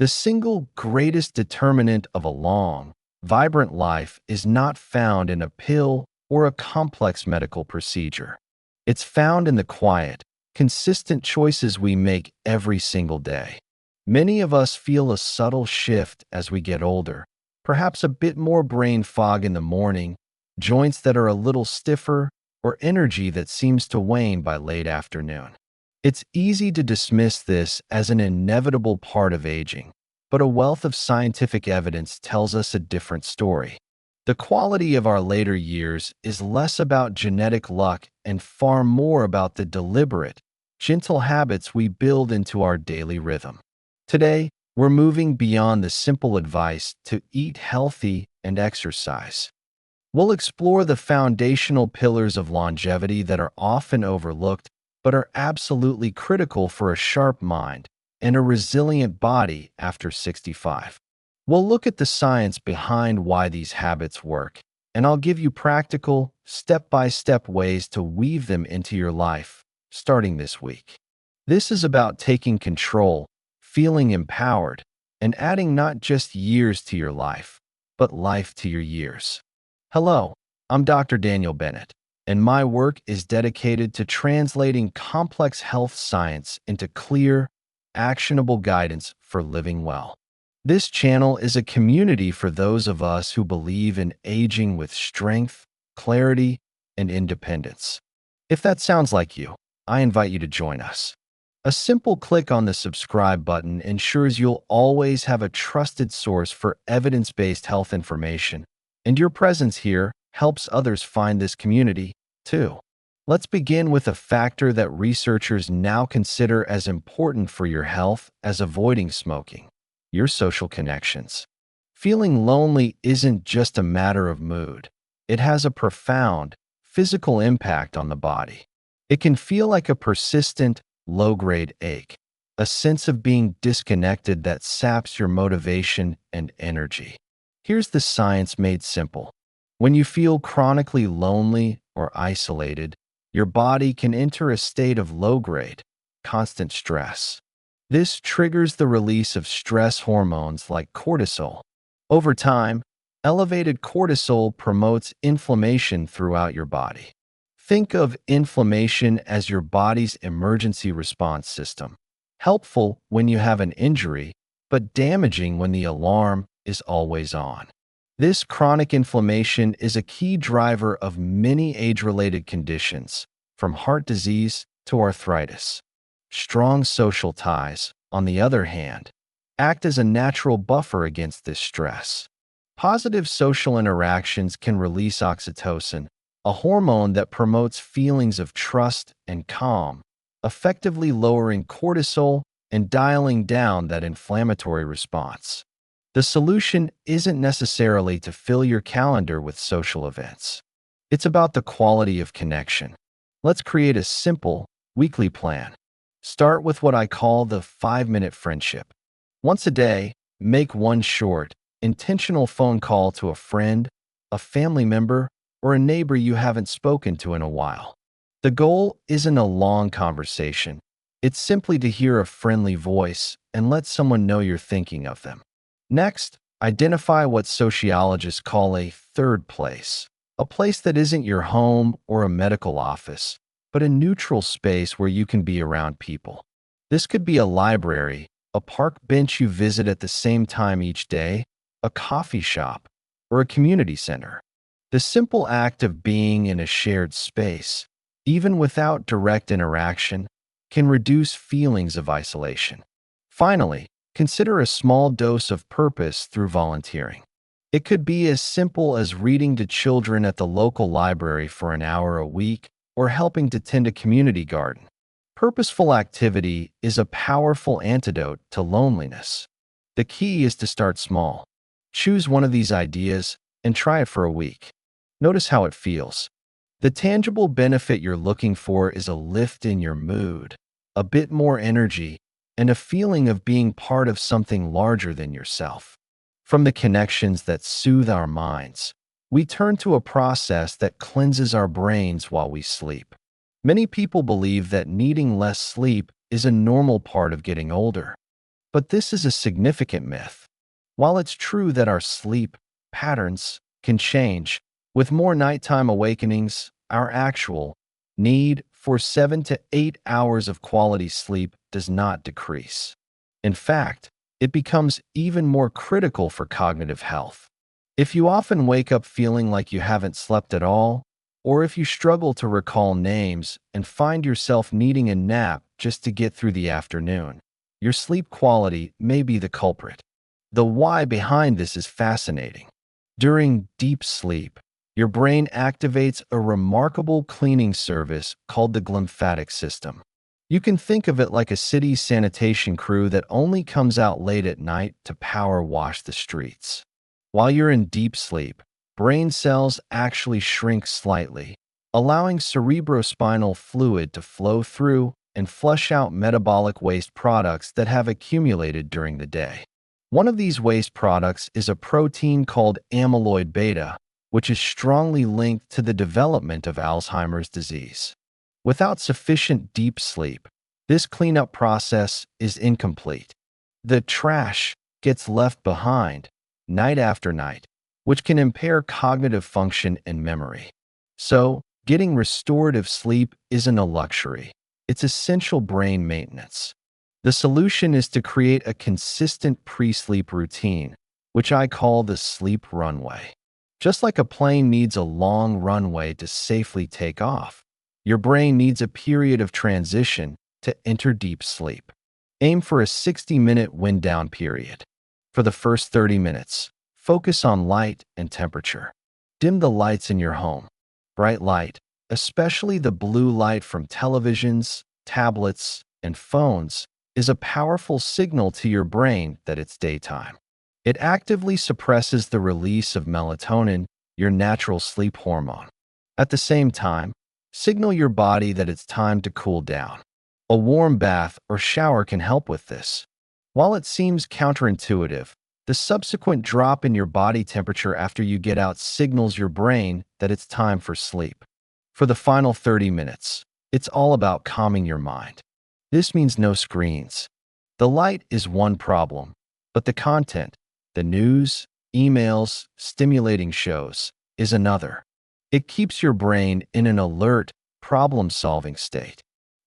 The single greatest determinant of a long, vibrant life is not found in a pill or a complex medical procedure. It's found in the quiet, consistent choices we make every single day. Many of us feel a subtle shift as we get older, perhaps a bit more brain fog in the morning, joints that are a little stiffer, or energy that seems to wane by late afternoon. It's easy to dismiss this as an inevitable part of aging, but a wealth of scientific evidence tells us a different story. The quality of our later years is less about genetic luck and far more about the deliberate, gentle habits we build into our daily rhythm. Today, we're moving beyond the simple advice to eat healthy and exercise. We'll explore the foundational pillars of longevity that are often overlooked but are absolutely critical for a sharp mind and a resilient body after 65. We'll look at the science behind why these habits work, and I'll give you practical, step-by-step ways to weave them into your life, starting this week. This is about taking control, feeling empowered, and adding not just years to your life, but life to your years. Hello, I'm Dr. Daniel Bennett, and my work is dedicated to translating complex health science into clear, actionable guidance for living well. This channel is a community for those of us who believe in aging with strength, clarity, and independence. If that sounds like you, I invite you to join us. A simple click on the subscribe button ensures you'll always have a trusted source for evidence-based health information, and your presence here helps others find this community, too. Let's begin with a factor that researchers now consider as important for your health as avoiding smoking: your social connections. Feeling lonely isn't just a matter of mood. It has a profound physical impact on the body. It can feel like a persistent, low-grade ache, a sense of being disconnected that saps your motivation and energy. Here's the science made simple. When you feel chronically lonely or isolated, your body can enter a state of low-grade, constant stress. This triggers the release of stress hormones like cortisol. Over time, elevated cortisol promotes inflammation throughout your body. Think of inflammation as your body's emergency response system, helpful when you have an injury, but damaging when the alarm is always on. This chronic inflammation is a key driver of many age-related conditions, from heart disease to arthritis. Strong social ties, on the other hand, act as a natural buffer against this stress. Positive social interactions can release oxytocin, a hormone that promotes feelings of trust and calm, effectively lowering cortisol and dialing down that inflammatory response. The solution isn't necessarily to fill your calendar with social events. It's about the quality of connection. Let's create a simple, weekly plan. Start with what I call the 5-minute friendship. Once a day, make one short, intentional phone call to a friend, a family member, or a neighbor you haven't spoken to in a while. The goal isn't a long conversation. It's simply to hear a friendly voice and let someone know you're thinking of them. Next, identify what sociologists call a third place, a place that isn't your home or a medical office, but a neutral space where you can be around people. This could be a library, a park bench you visit at the same time each day, a coffee shop, or a community center. The simple act of being in a shared space, even without direct interaction, can reduce feelings of isolation. Finally, consider a small dose of purpose through volunteering. It could be as simple as reading to children at the local library for an hour a week or helping to tend a community garden. Purposeful activity is a powerful antidote to loneliness. The key is to start small. Choose one of these ideas and try it for a week. Notice how it feels. The tangible benefit you're looking for is a lift in your mood, a bit more energy, and a feeling of being part of something larger than yourself. From the connections that soothe our minds, we turn to a process that cleanses our brains while we sleep. Many people believe that needing less sleep is a normal part of getting older. But this is a significant myth. While it's true that our sleep patterns can change, with more nighttime awakenings, our actual need for 7 to 8 hours of quality sleep does not decrease. In fact, it becomes even more critical for cognitive health. If you often wake up feeling like you haven't slept at all, or if you struggle to recall names and find yourself needing a nap just to get through the afternoon, your sleep quality may be the culprit. The why behind this is fascinating. During deep sleep, your brain activates a remarkable cleaning service called the glymphatic system. You can think of it like a city's sanitation crew that only comes out late at night to power wash the streets. While you're in deep sleep, brain cells actually shrink slightly, allowing cerebrospinal fluid to flow through and flush out metabolic waste products that have accumulated during the day. One of these waste products is a protein called amyloid beta, which is strongly linked to the development of Alzheimer's disease. Without sufficient deep sleep, this cleanup process is incomplete. The trash gets left behind night after night, which can impair cognitive function and memory. So, getting restorative sleep isn't a luxury. It's essential brain maintenance. The solution is to create a consistent pre-sleep routine, which I call the sleep runway. Just like a plane needs a long runway to safely take off, your brain needs a period of transition to enter deep sleep. Aim for a 60-minute wind-down period. For the first 30 minutes, focus on light and temperature. Dim the lights in your home. Bright light, especially the blue light from televisions, tablets, and phones, is a powerful signal to your brain that it's daytime. It actively suppresses the release of melatonin, your natural sleep hormone. At the same time, signal your body that it's time to cool down. A warm bath or shower can help with this. While it seems counterintuitive, the subsequent drop in your body temperature after you get out signals your brain that it's time for sleep. For the final 30 minutes, it's all about calming your mind. This means no screens. The light is one problem, but the content, the news, emails, stimulating shows, is another. It keeps your brain in an alert, problem-solving state.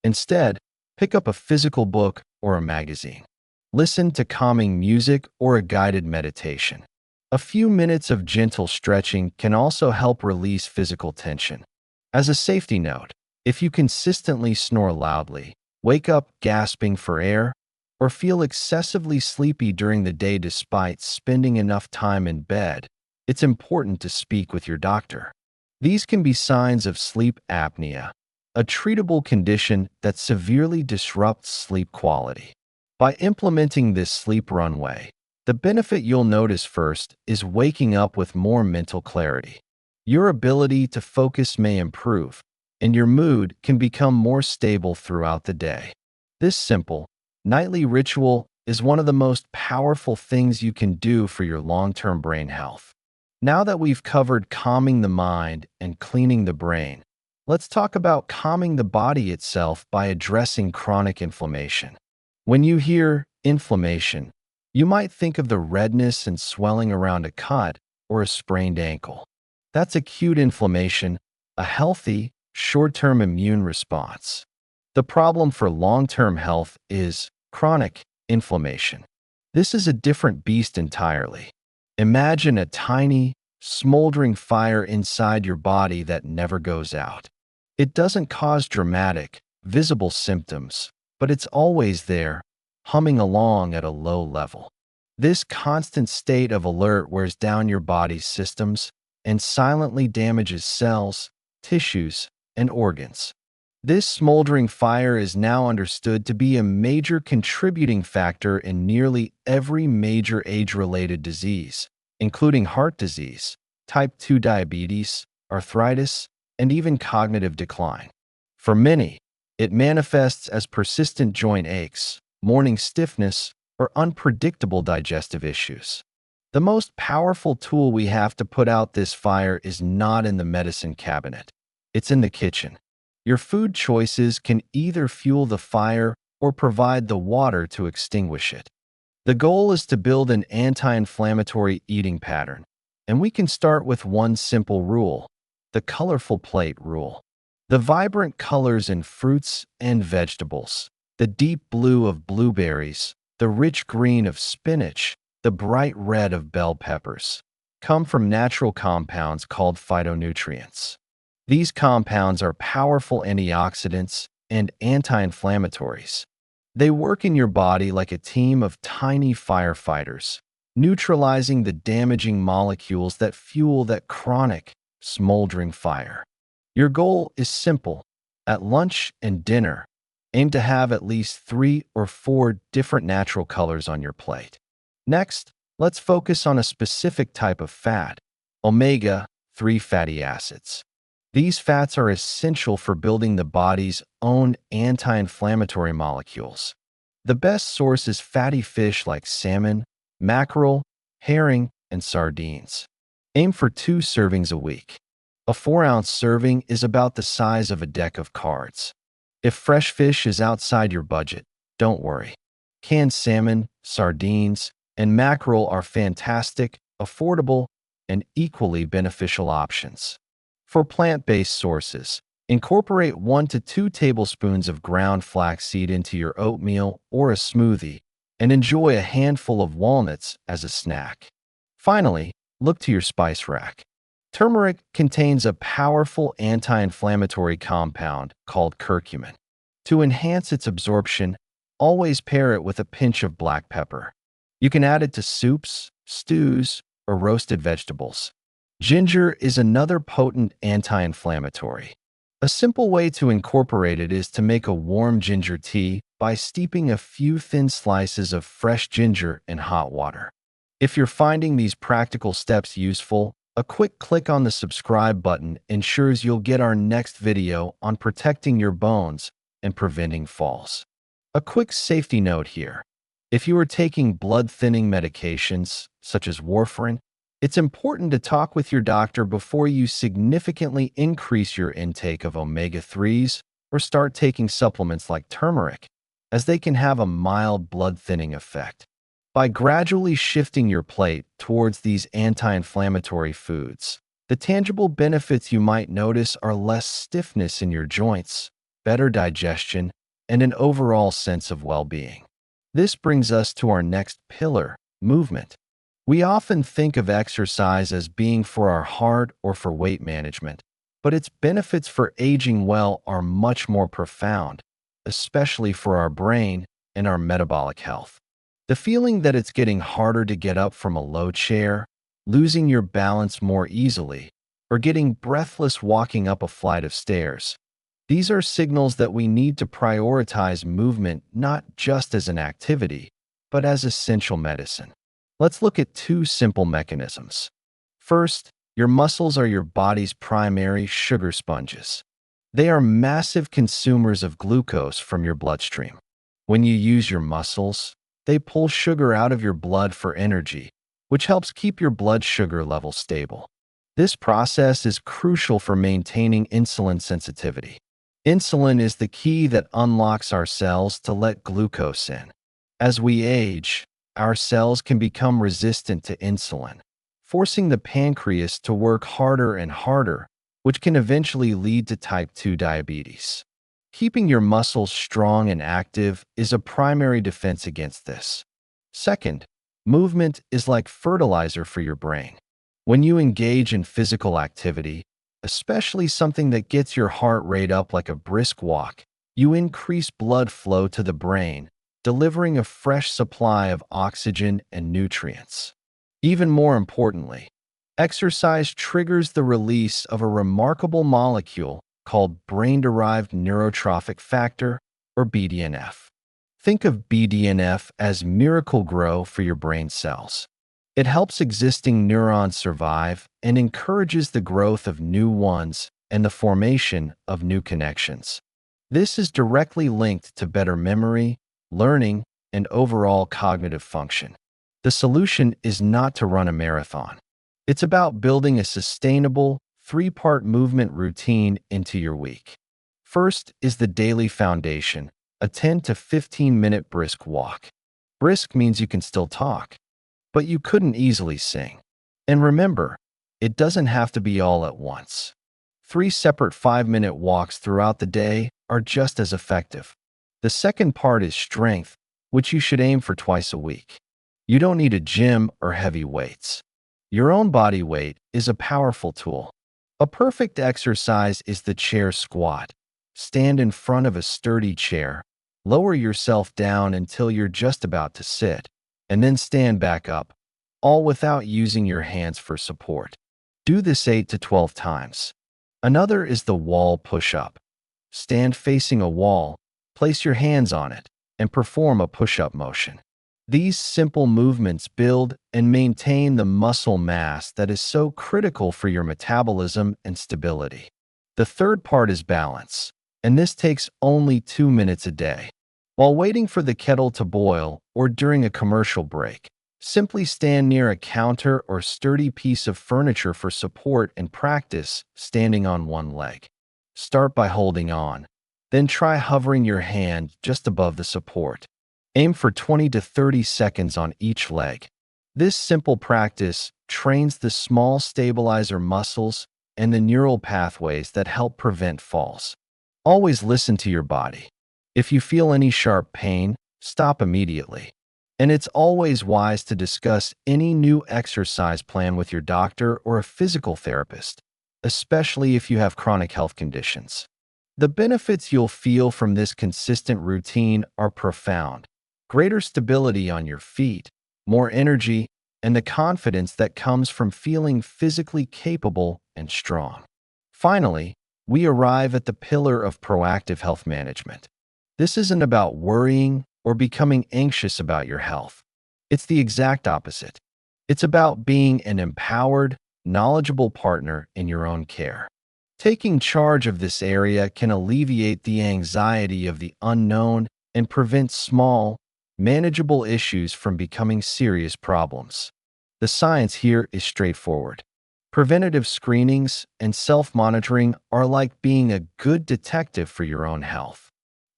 Instead, pick up a physical book or a magazine. Listen to calming music or a guided meditation. A few minutes of gentle stretching can also help release physical tension. As a safety note, if you consistently snore loudly, wake up gasping for air, or feel excessively sleepy during the day despite spending enough time in bed, it's important to speak with your doctor. These can be signs of sleep apnea, a treatable condition that severely disrupts sleep quality. By implementing this sleep runway, the benefit you'll notice first is waking up with more mental clarity. Your ability to focus may improve, and your mood can become more stable throughout the day. This simple, nightly ritual is one of the most powerful things you can do for your long-term brain health. Now that we've covered calming the mind and cleaning the brain, let's talk about calming the body itself by addressing chronic inflammation. When you hear inflammation, you might think of the redness and swelling around a cut or a sprained ankle. That's acute inflammation, a healthy, short-term immune response. The problem for long-term health is chronic inflammation. This is a different beast entirely. Imagine a tiny, smoldering fire inside your body that never goes out. It doesn't cause dramatic, visible symptoms, but it's always there, humming along at a low level. This constant state of alert wears down your body's systems and silently damages cells, tissues, and organs. This smoldering fire is now understood to be a major contributing factor in nearly every major age-related disease, including heart disease, type 2 diabetes, arthritis, and even cognitive decline. For many, it manifests as persistent joint aches, morning stiffness, or unpredictable digestive issues. The most powerful tool we have to put out this fire is not in the medicine cabinet. It's in the kitchen. Your food choices can either fuel the fire or provide the water to extinguish it. The goal is to build an anti-inflammatory eating pattern, and we can start with one simple rule: the colorful plate rule. The vibrant colors in fruits and vegetables, the deep blue of blueberries, the rich green of spinach, the bright red of bell peppers, come from natural compounds called phytonutrients. These compounds are powerful antioxidants and anti-inflammatories. They work in your body like a team of tiny firefighters, neutralizing the damaging molecules that fuel that chronic, smoldering fire. Your goal is simple. At lunch and dinner, aim to have at least 3 or 4 different natural colors on your plate. Next, let's focus on a specific type of fat: omega-3 fatty acids. These fats are essential for building the body's own anti-inflammatory molecules. The best source is fatty fish like salmon, mackerel, herring, and sardines. Aim for 2 servings a week. A 4-ounce serving is about the size of a deck of cards. If fresh fish is outside your budget, don't worry. Canned salmon, sardines, and mackerel are fantastic, affordable, and equally beneficial options. For plant-based sources, incorporate 1 to 2 tablespoons of ground flaxseed into your oatmeal or a smoothie, and enjoy a handful of walnuts as a snack. Finally, look to your spice rack. Turmeric contains a powerful anti-inflammatory compound called curcumin. To enhance its absorption, always pair it with a pinch of black pepper. You can add it to soups, stews, or roasted vegetables. Ginger is another potent anti-inflammatory. A simple way to incorporate it is to make a warm ginger tea by steeping a few thin slices of fresh ginger in hot water. If you're finding these practical steps useful, a quick click on the subscribe button ensures you'll get our next video on protecting your bones and preventing falls. A quick safety note here: if you are taking blood-thinning medications, such as warfarin, it's important to talk with your doctor before you significantly increase your intake of omega-3s or start taking supplements like turmeric, as they can have a mild blood-thinning effect. By gradually shifting your plate towards these anti-inflammatory foods, the tangible benefits you might notice are less stiffness in your joints, better digestion, and an overall sense of well-being. This brings us to our next pillar: movement. We often think of exercise as being for our heart or for weight management, but its benefits for aging well are much more profound, especially for our brain and our metabolic health. The feeling that it's getting harder to get up from a low chair, losing your balance more easily, or getting breathless walking up a flight of stairs. These are signals that we need to prioritize movement not just as an activity, but as essential medicine. Let's look at 2 simple mechanisms. First, your muscles are your body's primary sugar sponges. They are massive consumers of glucose from your bloodstream. When you use your muscles, they pull sugar out of your blood for energy, which helps keep your blood sugar level stable. This process is crucial for maintaining insulin sensitivity. Insulin is the key that unlocks our cells to let glucose in. As we age, our cells can become resistant to insulin, forcing the pancreas to work harder and harder, which can eventually lead to type 2 diabetes. Keeping your muscles strong and active is a primary defense against this. Second, movement is like fertilizer for your brain. When you engage in physical activity, especially something that gets your heart rate up like a brisk walk, you increase blood flow to the brain, delivering a fresh supply of oxygen and nutrients. Even more importantly, exercise triggers the release of a remarkable molecule called brain-derived neurotrophic factor, or BDNF. Think of BDNF as miracle-grow for your brain cells. It helps existing neurons survive and encourages the growth of new ones and the formation of new connections. This is directly linked to better memory, learning, and overall cognitive function. The solution is not to run a marathon. It's about building a sustainable, 3-part movement routine into your week. First is the daily foundation, a 10 to 15-minute brisk walk. Brisk means you can still talk, but you couldn't easily sing. And remember, it doesn't have to be all at once. 3 separate 5-minute walks throughout the day are just as effective. The second part is strength, which you should aim for twice a week. You don't need a gym or heavy weights. Your own body weight is a powerful tool. A perfect exercise is the chair squat. Stand in front of a sturdy chair, lower yourself down until you're just about to sit, and then stand back up, all without using your hands for support. Do this 8 to 12 times. Another is the wall push-up. Stand facing a wall, place your hands on it, and perform a push-up motion. These simple movements build and maintain the muscle mass that is so critical for your metabolism and stability. The third part is balance, and this takes only 2 minutes a day. While waiting for the kettle to boil or during a commercial break, simply stand near a counter or sturdy piece of furniture for support and practice standing on one leg. Start by holding on, then try hovering your hand just above the support. Aim for 20 to 30 seconds on each leg. This simple practice trains the small stabilizer muscles and the neural pathways that help prevent falls. Always listen to your body. If you feel any sharp pain, stop immediately. And it's always wise to discuss any new exercise plan with your doctor or a physical therapist, especially if you have chronic health conditions. The benefits you'll feel from this consistent routine are profound. Greater stability on your feet, more energy, and the confidence that comes from feeling physically capable and strong. Finally, we arrive at the pillar of proactive health management. This isn't about worrying or becoming anxious about your health. It's the exact opposite. It's about being an empowered, knowledgeable partner in your own care. Taking charge of this area can alleviate the anxiety of the unknown and prevent small, manageable issues from becoming serious problems. The science here is straightforward. Preventative screenings and self-monitoring are like being a good detective for your own health.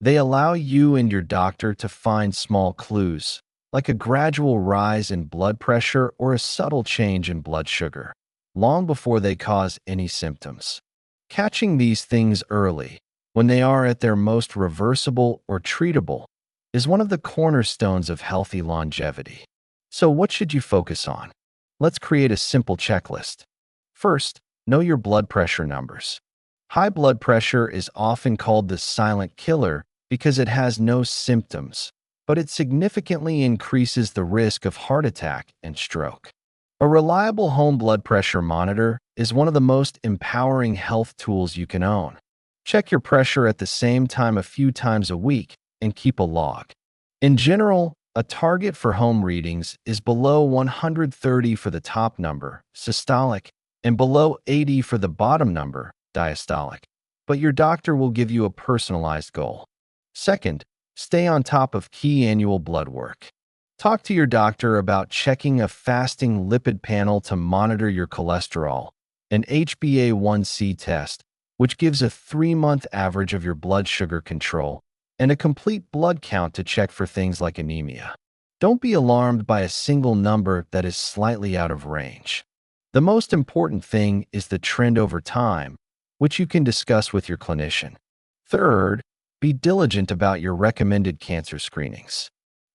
They allow you and your doctor to find small clues, like a gradual rise in blood pressure or a subtle change in blood sugar, long before they cause any symptoms. Catching these things early, when they are at their most reversible or treatable, is one of the cornerstones of healthy longevity. So what should you focus on? Let's create a simple checklist. First, know your blood pressure numbers. High blood pressure is often called the silent killer because it has no symptoms, but it significantly increases the risk of heart attack and stroke. A reliable home blood pressure monitor is one of the most empowering health tools you can own. Check your pressure at the same time a few times a week and keep a log. In general, a target for home readings is below 130 for the top number, systolic, and below 80 for the bottom number, diastolic. But your doctor will give you a personalized goal. Second, stay on top of key annual blood work. Talk to your doctor about checking a fasting lipid panel to monitor your cholesterol, an HbA1c test, which gives a 3-month average of your blood sugar control, and a complete blood count to check for things like anemia. Don't be alarmed by a single number that is slightly out of range. The most important thing is the trend over time, which you can discuss with your clinician. Third, be diligent about your recommended cancer screenings.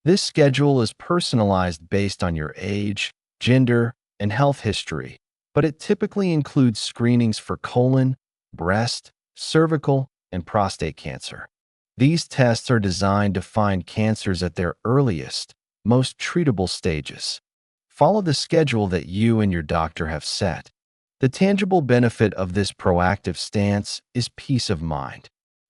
This schedule is personalized based on your age, gender, and health history, but it typically includes screenings for colon, breast, cervical, and prostate cancer. These tests are designed to find cancers at their earliest, most treatable stages. Follow the schedule that you and your doctor have set. The tangible benefit of this proactive stance is peace of mind.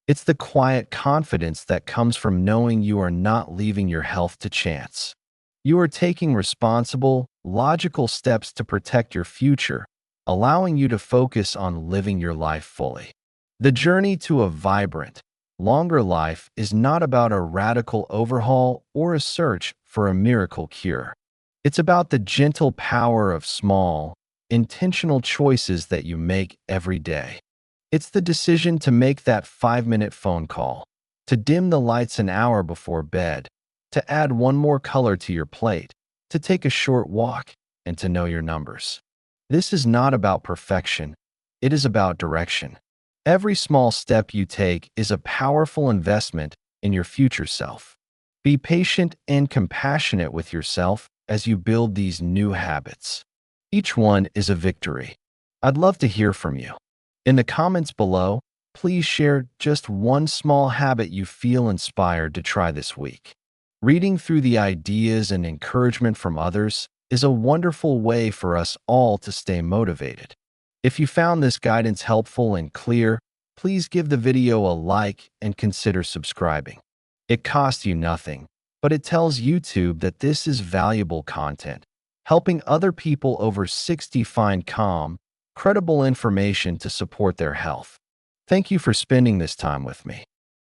It's the quiet confidence that comes from knowing you are not leaving your health to chance. You are taking responsible, logical steps to protect your future, allowing you to focus on living your life fully. The journey to a vibrant, longer life is not about a radical overhaul or a search for a miracle cure. It's about the gentle power of small, intentional choices that you make every day. It's the decision to make that 5-minute phone call, to dim the lights an hour before bed, to add one more color to your plate, to take a short walk, and to know your numbers. This is not about perfection, it is about direction. Every small step you take is a powerful investment in your future self. Be patient and compassionate with yourself as you build these new habits. Each one is a victory. I'd love to hear from you. In the comments below, please share just one small habit you feel inspired to try this week. Reading through the ideas and encouragement from others is a wonderful way for us all to stay motivated. If you found this guidance helpful and clear, please give the video a like and consider subscribing. It costs you nothing, but it tells YouTube that this is valuable content, helping other people over 60 find calm, credible information to support their health. Thank you for spending this time with me.